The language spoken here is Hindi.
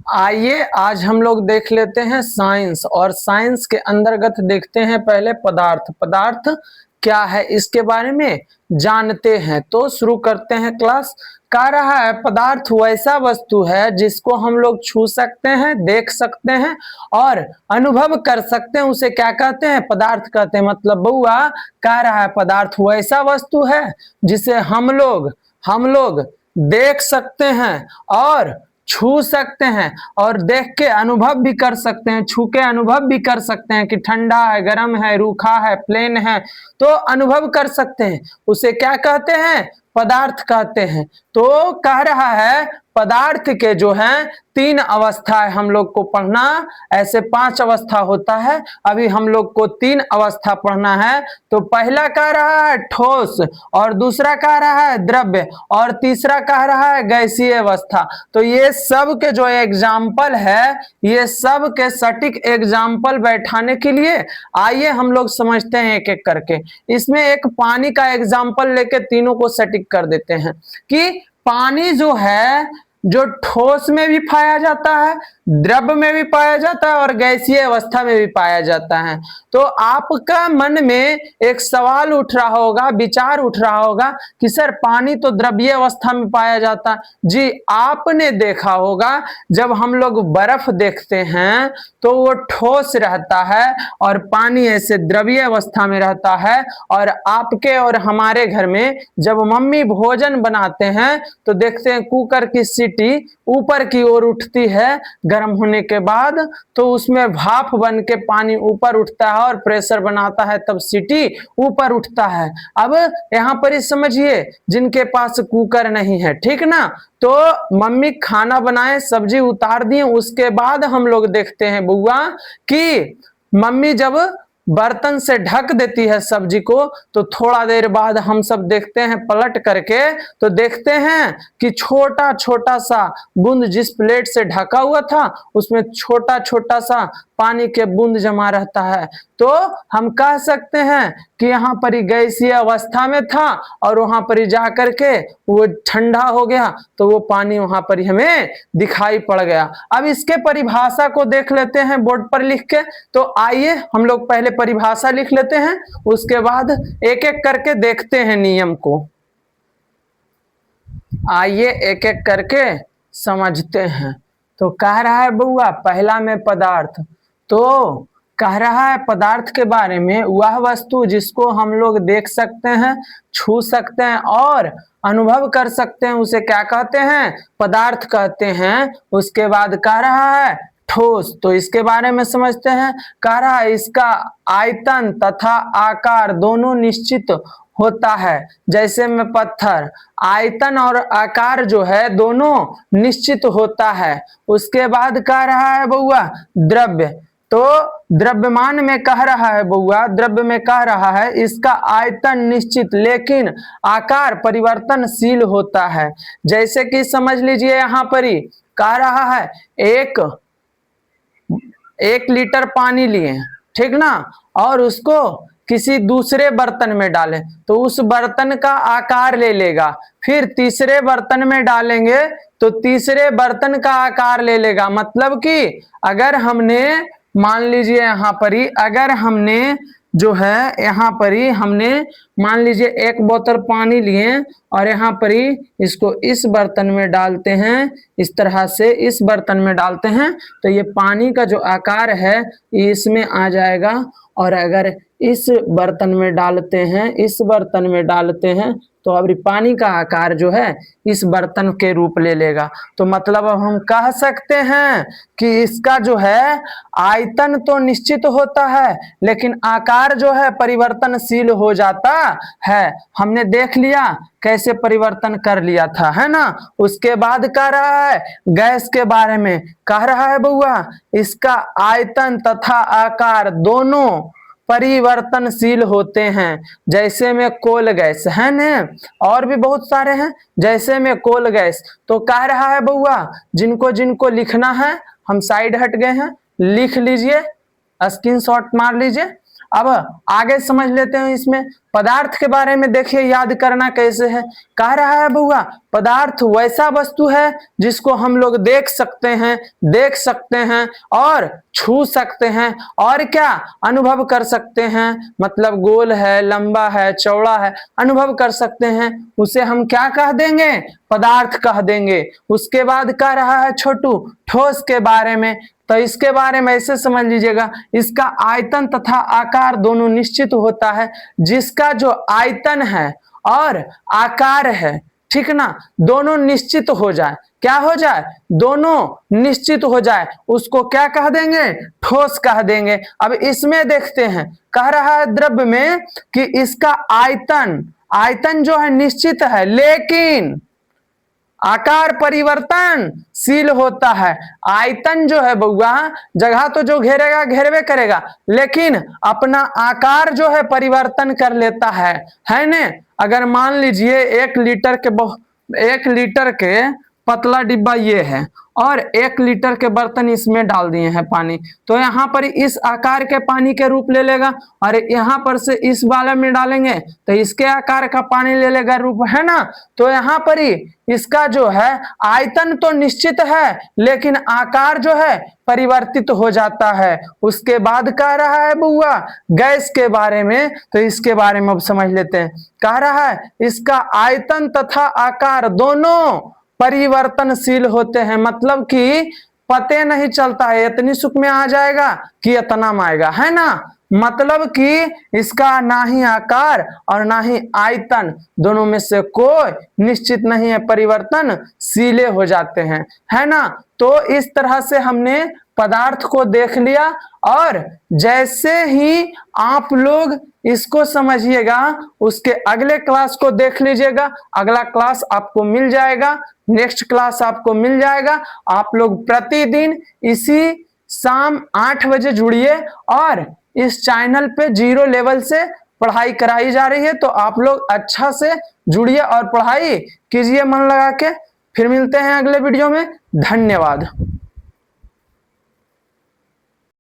आइए आज हम लोग देख लेते हैं साइंस। और साइंस के अंतर्गत देखते हैं पहले पदार्थ। पदार्थ क्या है इसके बारे में जानते हैं। तो शुरू करते हैं क्लास। कह रहा है पदार्थ वैसा वस्तु है जिसको हम लोग छू सकते हैं, देख सकते हैं और अनुभव कर सकते हैं, उसे क्या कहते हैं? पदार्थ कहते हैं। मतलब बउआ कह रहा है पदार्थ वैसा वस्तु है जिसे हम लोग देख सकते हैं और छू सकते हैं और देख के अनुभव भी कर सकते हैं, छू के अनुभव भी कर सकते हैं कि ठंडा है, गर्म है, रूखा है, प्लेन है, तो अनुभव कर सकते हैं। उसे क्या कहते हैं? पदार्थ कहते हैं। तो कह रहा है पदार्थ के जो है तीन अवस्था है, हम लोग को पढ़ना। ऐसे 5 अवस्था होता है, अभी हम लोग को 3 अवस्था पढ़ना है। तो पहला कह रहा है ठोस, और दूसरा कह रहा है द्रव्य, और तीसरा कह रहा है गैसीय अवस्था। तो ये सब के जो एग्जाम्पल है, ये सब के सटीक एग्जाम्पल बैठाने के लिए आइए हम लोग समझते हैं एक एक करके। इसमें एक पानी का एग्जाम्पल लेके तीनों को सटीक कर देते हैं कि पानी जो है जो ठोस में भी पाया जाता है, द्रव में भी पाया जाता है और गैसीय अवस्था में भी पाया जाता है। तो आपका मन में एक सवाल उठ रहा होगा, विचार उठ रहा होगा कि सर पानी तो द्रव्य अवस्था में पाया जाता है। जी, आपने देखा होगा जब हम लोग बर्फ देखते हैं तो वो ठोस रहता है और पानी ऐसे द्रव्य अवस्था में रहता है। और आपके और हमारे घर में जब मम्मी भोजन बनाते हैं तो देखते हैं कुकर की सीटी ऊपर की ओर उठती है गर्म होने के बाद, तो उसमें भाप बन के पानी ऊपर उठता है और प्रेशर बनाता है, तब सीटी ऊपर उठता है। अब यहां पर ही समझिए जिनके पास कुकर नहीं है, ठीक ना, तो मम्मी खाना बनाए, सब्जी उतार दिए, उसके बाद हम लोग देखते हैं बुआ कि मम्मी जब बर्तन से ढक देती है सब्जी को, तो थोड़ा देर बाद हम सब देखते हैं पलट करके, तो देखते हैं कि छोटा छोटा सा बूंद जिस प्लेट से ढका हुआ था उसमें छोटा छोटा सा पानी के बूंद जमा रहता है। तो हम कह सकते हैं कि यहाँ पर ही गैसीय अवस्था में था और वहां पर ही जाकर के वो ठंडा हो गया, तो वो पानी वहां पर ही हमें दिखाई पड़ गया। अब इसके परिभाषा को देख लेते हैं बोर्ड पर लिख के। तो आइए हम लोग पहले परिभाषा लिख लेते हैं, उसके बाद एक एक करके देखते हैं नियम को। आइए एक एक करके समझते हैं। तो कह रहा है बुआ पहला में पदार्थ, तो कह रहा है पदार्थ के बारे में वह वस्तु जिसको हम लोग देख सकते हैं, छू सकते हैं और अनुभव कर सकते हैं, उसे क्या कहते हैं? पदार्थ कहते हैं। उसके बाद कह रहा है ठोस, तो इसके बारे में समझते हैं। कह रहा है इसका आयतन तथा आकार दोनों निश्चित होता है। जैसे में पत्थर, आयतन और आकार जो है दोनों निश्चित होता है। उसके बाद कह रहा है बउआ द्रव्य, तो द्रव्यमान में कह रहा है बउआ, द्रव्य में कह रहा है इसका आयतन निश्चित लेकिन आकार परिवर्तनशील होता है। जैसे कि समझ लीजिए यहाँ पर ही कह रहा है एक लीटर पानी लिए, ठीक ना, और उसको किसी दूसरे बर्तन में डालें तो उस बर्तन का आकार ले लेगा। फिर तीसरे बर्तन में डालेंगे तो तीसरे बर्तन का आकार ले लेगा। मतलब कि अगर हमने मान लीजिए यहाँ पर ही अगर हमने जो है यहाँ पर ही हमने मान लीजिए 1 बोतल पानी लिए और यहाँ पर ही इसको इस बर्तन में डालते हैं, इस तरह से इस बर्तन में डालते हैं, तो ये पानी का जो आकार है इसमें आ जाएगा। और अगर इस बर्तन में डालते हैं, इस बर्तन में डालते हैं, तो अब पानी का आकार जो है इस बर्तन के रूप ले लेगा। तो मतलब अब हम कह सकते हैं कि इसका जो है आयतन तो निश्चित होता है लेकिन आकार जो है परिवर्तनशील हो जाता है। हमने देख लिया कैसे परिवर्तन कर लिया था, है ना। उसके बाद कह रहा है गैस के बारे में, कह रहा है बउआ इसका आयतन तथा आकार दोनों परिवर्तनशील होते हैं। जैसे में कोल गैस है न, और भी बहुत सारे हैं, जैसे में कोल गैस। तो कह रहा है बउआ जिनको जिनको लिखना है हम साइड हट गए हैं, लिख लीजिए, स्क्रीनशॉट मार लीजिए। अब आगे समझ लेते हैं इसमें पदार्थ के बारे में। देखिए याद करना कैसे है, कह रहा है बउआ पदार्थ वैसा वस्तु है जिसको हम लोग देख सकते हैं और छू सकते हैं और क्या अनुभव कर सकते हैं, मतलब गोल है, लंबा है, चौड़ा है, अनुभव कर सकते हैं, उसे हम क्या कह देंगे, पदार्थ कह देंगे। उसके बाद कह रहा है छोटू ठोस के बारे में, तो इसके बारे में ऐसे समझ लीजिएगा, इसका आयतन तथा आकार दोनों निश्चित होता है। जिसका जो आयतन है और आकार है, ठीक ना, दोनों निश्चित हो जाए, क्या हो जाए, दोनों निश्चित हो जाए, उसको क्या कह देंगे, ठोस कह देंगे। अब इसमें देखते हैं, कह रहा है द्रव्य में कि इसका आयतन जो है निश्चित है, लेकिन आकार परिवर्तनशील होता है। आयतन जो है बउआ जगह तो जो घेरेगा घेरवे करेगा, लेकिन अपना आकार जो है परिवर्तन कर लेता है ने। अगर मान लीजिए 1 लीटर के पतला डिब्बा ये है और 1 लीटर के बर्तन इसमें डाल दिए हैं पानी, तो यहाँ पर इस आकार के पानी के रूप ले लेगा, और यहाँ पर से इस वाले में डालेंगे तो इसके आकार का पानी ले लेगा रूप, है ना। तो यहाँ पर ही इसका जो है आयतन तो निश्चित है, लेकिन आकार जो है परिवर्तित हो जाता है। उसके बाद कह रहा है बुआ गैस के बारे में, तो इसके बारे में अब समझ लेते हैं। कह रहा है इसका आयतन तथा आकार दोनों परिवर्तनशील होते हैं, मतलब कि पते नहीं चलता है इतनी सुख में आ जाएगा कि इतना में आएगा, है ना। मतलब कि इसका ना ही आकार और ना ही आयतन, दोनों में से कोई निश्चित नहीं है, परिवर्तनशील हो जाते हैं, है ना। तो इस तरह से हमने पदार्थ को देख लिया, और जैसे ही आप लोग इसको समझिएगा उसके अगले क्लास को देख लीजिएगा। अगला क्लास आपको मिल जाएगा, नेक्स्ट क्लास आपको मिल जाएगा। आप लोग प्रतिदिन इसी शाम 8 बजे जुड़िए, और इस चैनल पे 0 लेवल से पढ़ाई कराई जा रही है, तो आप लोग अच्छा से जुड़िए और पढ़ाई कीजिए मन लगा के। फिर मिलते हैं अगले वीडियो में, धन्यवाद।